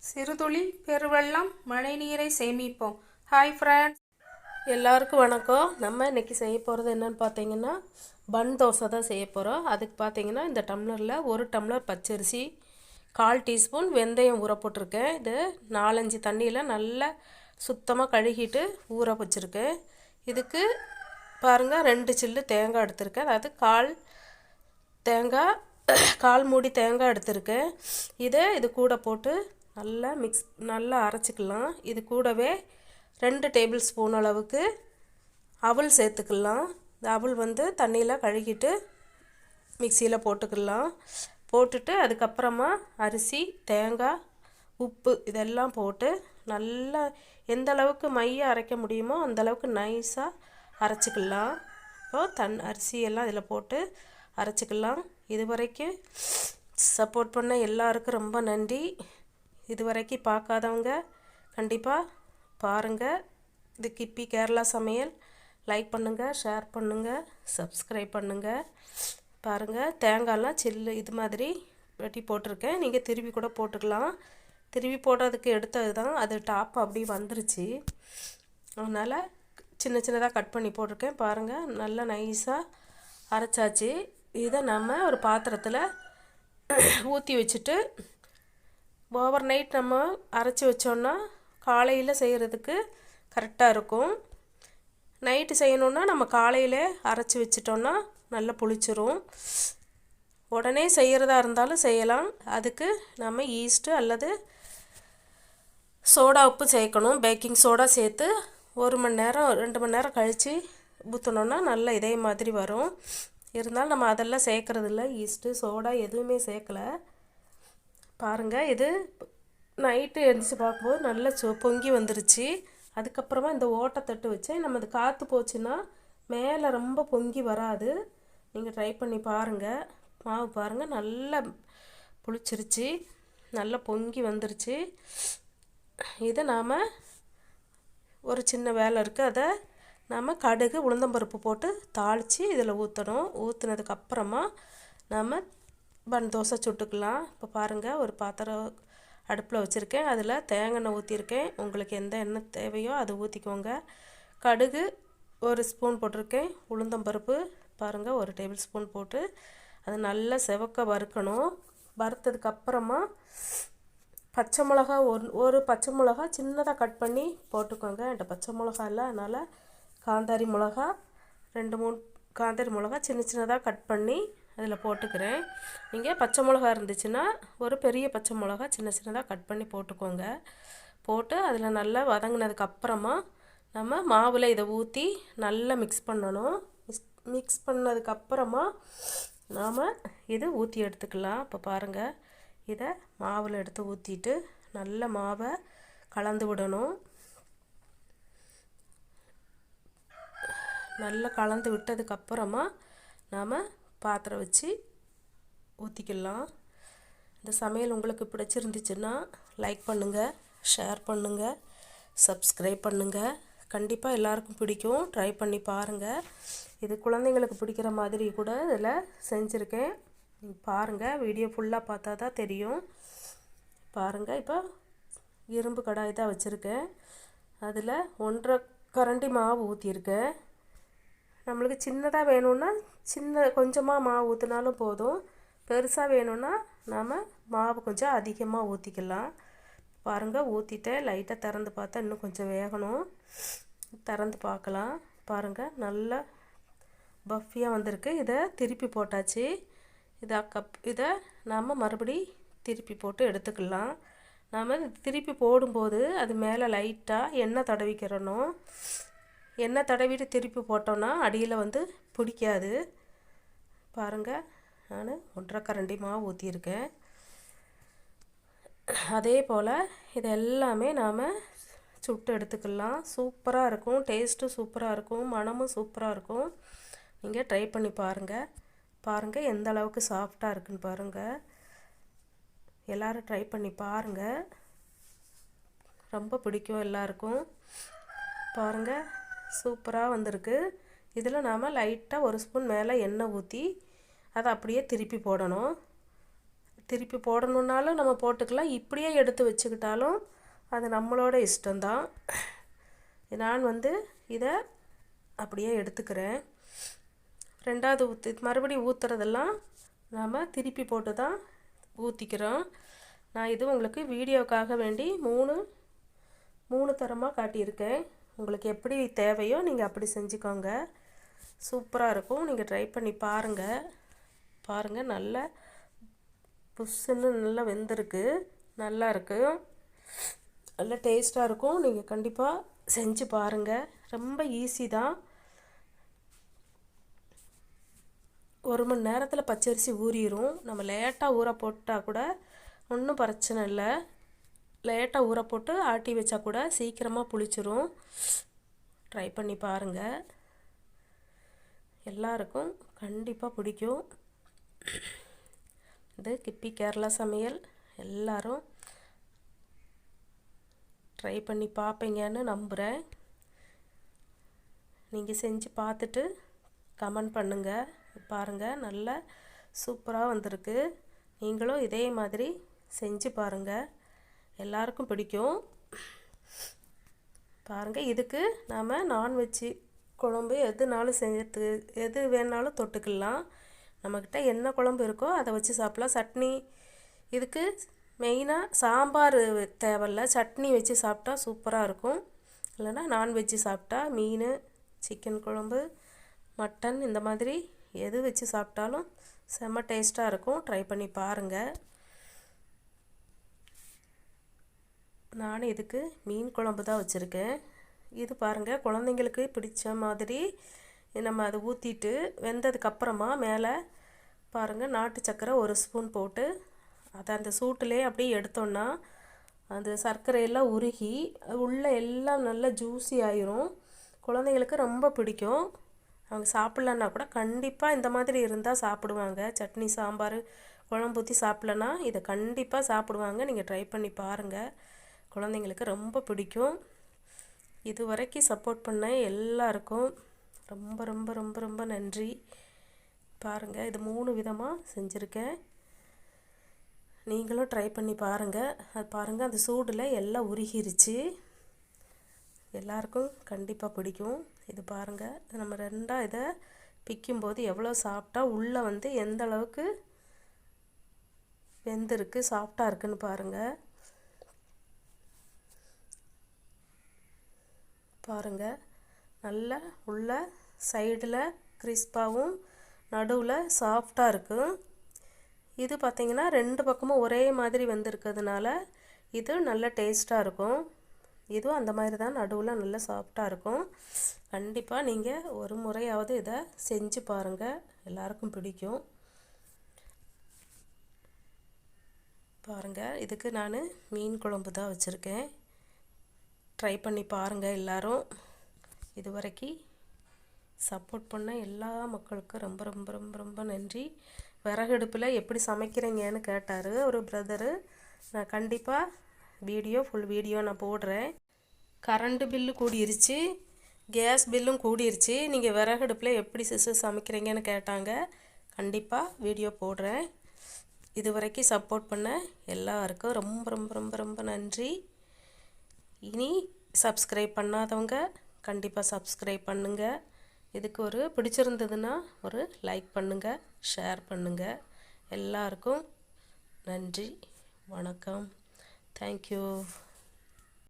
சிறுதுளி பெருவெள்ளம் மழைநீரை சேமிப்போம். ஹாய் ஃப்ரெண்ட்ஸ், எல்லாருக்கும் வணக்கம். நம்ம இன்றைக்கி செய்ய போகிறது என்னென்னு பார்த்தீங்கன்னா பன் தோசை தான் செய்ய போகிறோம். அதுக்கு பார்த்தீங்கன்னா இந்த டம்ளரில் 1 டம்ளர் பச்சரிசி, 1/4 டீஸ்பூன் வெந்தயம் ஊற போட்டிருக்கேன். இது 4-5 தண்ணியில் நல்லா சுத்தமாக கழுகிட்டு ஊற வச்சுருக்கேன். இதுக்கு பாருங்கள் 2 சில்லு தேங்காய் எடுத்திருக்கேன். அதாவது 1/4 மூடி தேங்காய் எடுத்திருக்கேன். இது கூட போட்டு நல்லா அரைச்சிக்கலாம். இது கூடவே 2 டேபிள் ஸ்பூன் அளவுக்கு அவல் சேர்த்துக்கலாம். இந்த அவல் தண்ணியில் கழுகிட்டு மிக்சியில் போட்டுக்கலாம். போட்டுட்டு அதுக்கப்புறமா அரிசி, தேங்காய், உப்பு இதெல்லாம் போட்டு நல்லா எந்த அளவுக்கு மையாக அரைக்க முடியுமோ அந்தளவுக்கு நைஸாக அரைச்சிக்கலாம். இப்போது அரிசியெல்லாம் இதில் போட்டு அரைச்சிக்கலாம். இதுவரைக்கும் சப்போர்ட் பண்ண எல்லாருக்கும் ரொம்ப நன்றி. இதுவரைக்கும் பார்க்காதவங்க கண்டிப்பாக பாருங்கள். இது கிப்பி கேரளா சமையல். லைக் பண்ணுங்கள், ஷேர் பண்ணுங்கள், சப்ஸ்கிரைப் பண்ணுங்கள். பாருங்கள், தேங்காயெலாம் சில்லு இது மாதிரி வெட்டி போட்டிருக்கேன். நீங்கள் திருவி கூட போட்டுக்கலாம். திருவி போடுறதுக்கு எடுத்தது தான், அது டாப் அப்படி வந்துருச்சு. அதனால் சின்ன சின்னதாக கட் பண்ணி போட்டிருக்கேன். பாருங்கள், நல்லா நைஸாக அரைச்சாச்சு. இதை நம்ம ஒரு பாத்திரத்தில் ஊற்றி வச்சுட்டு ஓவர் நைட் நம்ம அரைச்சி வச்சோன்னா காலையில் செய்கிறதுக்கு கரெக்டாக இருக்கும். நைட்டு செய்யணுன்னா நம்ம காலையில் அரைச்சி வச்சிட்டோன்னா நல்லா புளிச்சிரும். உடனே செய்கிறதா இருந்தாலும் செய்யலாம். அதுக்கு நம்ம ஈஸ்ட்டு அல்லது சோடா உப்பு சேர்க்கணும். பேக்கிங் சோடா சேர்த்து 1 மணி நேரம் 2 மணி நேரம் கழித்து ஊற்றினோன்னா நல்லா இதே மாதிரி வரும். இருந்தாலும் நம்ம அதெல்லாம் சேர்க்குறதில்ல. ஈஸ்ட்டு சோடா எதுவுமே சேர்க்கலை. பாருங்கள், இது நைட்டு எழுந்திரிச்சு பார்க்கும்போது நல்லா பொங்கி வந்துருச்சு. அதுக்கப்புறமா இந்த ஓட்டத்தட்டு வச்சேன். நம்ம இது காற்று போச்சுன்னா மேலே ரொம்ப பொங்கி வராது. நீங்கள் ட்ரை பண்ணி பாருங்கள். மாவு பாருங்கள், நல்லா புளிச்சிருச்சு, நல்லா பொங்கி வந்துருச்சு. இதை நாம் ஒரு சின்ன வேலை இருக்குது. அதை நாம் கடுகு, உளுந்தம்பருப்பு போட்டு தாளித்து இதில் ஊற்றணும். ஊற்றுனதுக்கப்புறமா நாம் பன் தோசை சுட்டுக்கலாம். இப்போ பாருங்கள், ஒரு பாத்திரம் அடுப்பில் வச்சுருக்கேன். அதில் தேங்காய் எண்ணெய் ஊற்றிருக்கேன். உங்களுக்கு எந்த எண்ணெய் தேவையோ அதை ஊற்றிக்கோங்க. கடுகு 1 ஸ்பூன் போட்டிருக்கேன். உளுந்தம்பருப்பு பாருங்கள் 1 டேபிள் ஸ்பூன் போட்டு அது நல்லா செவக்க வறுக்கணும். வறுத்ததுக்கப்புறமா பச்சை மிளகா ஒரு பச்சை மிளகா சின்னதாக கட் பண்ணி போட்டுக்கோங்க. என்கிட்ட பச்சை மிளகா இல்லை, அதனால் காந்தாரி மிளகா 2-3 காந்தாரி மிளகா சின்னதாக கட் பண்ணி அதில் போட்டுக்கிறேன். நீங்கள் பச்சை மிளகா இருந்துச்சுன்னா ஒரு பெரிய பச்சை மிளகா சின்னதாக கட் பண்ணி போட்டுக்கோங்க. போட்டு அதில் நல்லா வதங்கினதுக்கப்புறமா நம்ம மாவில் இதை ஊற்றி நல்லா மிக்ஸ் பண்ணணும். மிக்ஸ் பண்ணதுக்கப்புறமா நாம் இதை ஊற்றி எடுத்துக்கலாம். இப்போ பாருங்கள், இதை மாவில் எடுத்து ஊற்றிட்டு நல்ல மாவை கலந்து விடணும். நல்லா கலந்து விட்டதுக்கப்புறமா நாம் பாத்திரம் வச்சு ஊற்றிக்கலாம். இந்த சமையல் உங்களுக்கு பிடிச்சிருந்துச்சுன்னா லைக் பண்ணுங்கள், ஷேர் பண்ணுங்கள், சப்ஸ்கிரைப் பண்ணுங்கள். கண்டிப்பாக எல்லாருக்கும் பிடிக்கும். ட்ரை பண்ணி பாருங்கள். இது குழந்தைங்களுக்கு பிடிக்கிற மாதிரி கூட இதில் செஞ்சுருக்கேன். பாருங்கள், வீடியோ ஃபுல்லாக பார்த்தா தான் தெரியும். பாருங்கள், இப்போ இரும்பு கடாய் தான் வச்சுருக்கேன். அதில் 1.5 கரண்டி மாவு ஊற்றியிருக்கேன். நம்மளுக்கு சின்னதாக வேணும்னா கொஞ்சமாக மாவு ஊற்றினாலும் போதும். பெருசாக வேணும்னா நாம் மாவு கொஞ்சம் அதிகமாக ஊற்றிக்கலாம். பாருங்கள், ஊற்றிட்டேன். லைட்டாக திறந்து பார்த்தா இன்னும் கொஞ்சம் வேகணும். திறந்து பார்க்கலாம். பாருங்கள், நல்லா பஃபியாக வந்திருக்கு. இதை திருப்பி போட்டாச்சு. இதை நாம் மறுபடி திருப்பி போட்டு எடுத்துக்கலாம். நாம் திருப்பி போடும்போது அது மேலே லைட்டாக எண்ணெய் தடவிக்கிறணும். எண்ணெய் தடவிட்டு திருப்பி போட்டோன்னா அடியில் பிடிக்காது. பாருங்கள், நான் 1.5 கரண்டி மாவு ஊற்றியிருக்கேன். அதே போல் இது எல்லாமே நாம் சுட்டு எடுத்துக்கலாம். சூப்பராக இருக்கும். டேஸ்ட்டும் சூப்பராக இருக்கும், மணமும் சூப்பராக இருக்கும். நீங்கள் ட்ரை பண்ணி பாருங்கள். பாருங்கள் எந்த அளவுக்கு சாஃப்டாக இருக்குன்னு பாருங்கள். எல்லோரும் ட்ரை பண்ணி பாருங்கள். ரொம்ப பிடிக்கும் எல்லாருக்கும். பாருங்கள், சூப்பராக வந்திருக்கு. இதில் நாம் லைட்டாக 1 ஸ்பூன் மேலே எண்ணெய் ஊற்றி அதை அப்படியே திருப்பி போடணும். திருப்பி போடணுன்னாலும் நம்ம போட்டுக்கலாம், இப்படியே எடுத்து வச்சுக்கிட்டாலும் அது நம்மளோட இஷ்டம்தான். நான் வந்து இதை அப்படியே எடுத்துக்கிறேன். ரெண்டாவது மறுபடியும் ஊற்றுறதெல்லாம் நாம் திருப்பி போட்டு தான் ஊற்றிக்கிறோம். நான் இது உங்களுக்கு வீடியோக்காக வேண்டி மூணு தரமாக காட்டியிருக்கேன். உங்களுக்கு எப்படி தேவையோ நீங்கள் அப்படி செஞ்சுக்கோங்க. சூப்பராக இருக்கும். நீங்கள் ட்ரை பண்ணி பாருங்கள். நல்லா புஷ்ஷுன்னு நல்லா வெந்திருக்கு, நல்லா இருக்குது, நல்லா டேஸ்ட்டாக இருக்கும். நீங்கள் கண்டிப்பாக செஞ்சு பாருங்கள். ரொம்ப ஈஸி தான். 1 மணி நேரத்தில் பச்சரிசி ஊறிடும். நம்ம லேட்டாக ஊற போட்டால் கூட ஒன்றும் பிரச்சனை இல்லை. லேட்டாக ஊற போட்டு ஆட்டி வச்சா கூட சீக்கிரமாக புளிச்சிரும். ட்ரை பண்ணி பாருங்கள். எல்லாருக்கும் கண்டிப்பாக பிடிக்கும். இது கிப்பி கேரளா சமையல். எல்லாரும் ட்ரை பண்ணி பார்ப்பீங்கன்னு நம்புகிறேன். நீங்கள் செஞ்சு பார்த்துட்டு கமெண்ட் பண்ணுங்கள். பாருங்கள், நல்லா சூப்பராக வந்திருக்கு. நீங்களும் இதே மாதிரி செஞ்சு பாருங்கள், எல்லாருக்கும் பிடிக்கும். பாருங்கள், இதுக்கு நாம் நான்வெஜ்ஜு குழம்பு எது வேணாலும் தொட்டுக்கலாம். நம்மக்கிட்ட என்ன குழம்பு இருக்கோ அதை வச்சு சாப்பிட்லாம். சட்னி, இதுக்கு மெயினாக சாம்பார் தேவையில்ல, சட்னி வச்சு சாப்பிட்டா சூப்பராக இருக்கும். இல்லைன்னா நான்வெஜ்ஜு சாப்பிட்டா மீன், சிக்கன் குழம்பு, மட்டன், இந்த மாதிரி எது வச்சு சாப்பிட்டாலும் செம்ம டேஸ்ட்டாக இருக்கும். ட்ரை பண்ணி பாருங்கள். நான் இதுக்கு மீன் குழம்பு தான் வச்சுருக்கேன். இது பாருங்கள், குழந்தைங்களுக்கு பிடிச்ச மாதிரி நம்ம அதை ஊற்றிட்டு வெந்ததுக்கப்புறமா மேலே பாருங்கள் நாட்டு சர்க்கரை 1 ஸ்பூன் போட்டு அதை அந்த சூட்டிலே அப்படியே எடுத்தோன்னா அந்த சர்க்கரையெல்லாம் உருகி உள்ளே எல்லாம் நல்லா ஜூஸி ஆயிரும். குழந்தைங்களுக்கு ரொம்ப பிடிக்கும். அவங்க சாப்பிட்லன்னா கூட கண்டிப்பாக இந்த மாதிரி இருந்தால் சாப்பிடுவாங்க. சட்னி, சாம்பார், குழம்பு ஊற்றி சாப்பிட்லன்னா இதை கண்டிப்பாக சாப்பிடுவாங்க. நீங்கள் ட்ரை பண்ணி பாருங்கள், குழந்தைங்களுக்கு ரொம்ப பிடிக்கும். இது வரைக்கும் சப்போர்ட் பண்ண எல்லாருக்கும் ரொம்ப ரொம்ப ரொம்ப ரொம்ப நன்றி. பாருங்கள், இது 3 விதமாக செஞ்சுருக்கேன். நீங்களும் ட்ரை பண்ணி பாருங்கள். அது பாருங்கள், அந்த சூடில் எல்லாம் உருகிருச்சு. எல்லாருக்கும் கண்டிப்பாக பிடிக்கும். இது பாருங்கள், நம்ம ரெண்டாக இதை பிக்கும்போது எவ்வளோ சாஃப்டாக உள்ளே வந்து எந்த அளவுக்கு வெந்திருக்கு, சாஃப்டாக இருக்குன்னு பாருங்கள். பாருங்கள், நல்லா உள்ள சைடில் கிறிஸ்பாகவும் நடுவில் சாஃப்டாக இருக்கும். இது பார்த்திங்கன்னா 2 பக்கமும் ஒரே மாதிரி வெந்திருக்கிறதுனால இது நல்ல டேஸ்ட்டாக இருக்கும். இதுவும் அந்த மாதிரி தான், நடுவில் நல்ல சாஃப்டாக இருக்கும். கண்டிப்பாக நீங்கள் ஒரு முறையாவது இதை செஞ்சு பாருங்கள், எல்லாருக்கும் பிடிக்கும். பாருங்கள், இதுக்கு நான் மீன் குழம்பு தான் வச்சுருக்கேன். ட்ரை பண்ணி பாருங்கள் எல்லாரும். இது வரைக்கும் சப்போர்ட் பண்ண எல்லா மக்களுக்கும் ரொம்ப ரொம்ப ரொம்ப ரொம்ப நன்றி. விறகடுப்பில் எப்படி சமைக்கிறீங்கன்னு கேட்டார் ஒரு பிரதரு. நான் கண்டிப்பாக ஃபுல் வீடியோ நான் போடுறேன். கரண்ட்டு பில்லு கூடிருச்சு, கேஸ் பில்லும் கூடிருச்சு. நீங்கள் விறகடுப்பில் எப்படி சமைக்கிறீங்கன்னு கேட்டாங்க. கண்டிப்பாக வீடியோ போடுறேன். இது வரைக்கும் சப்போர்ட் பண்ண எல்லாருக்கும் ரொம்ப ரொம்ப ரொம்ப ரொம்ப நன்றி. இனி சப்ஸ்கிரைப் பண்ணாதவங்க கண்டிப்பாக சப்ஸ்கிரைப் பண்ணுங்கள். இதுக்கு ஒரு பிடிச்சிருந்ததுன்னா ஒரு லைக் பண்ணுங்கள், ஷேர் பண்ணுங்கள். எல்லாருக்கும் நன்றி, வணக்கம், தேங்க்யூ.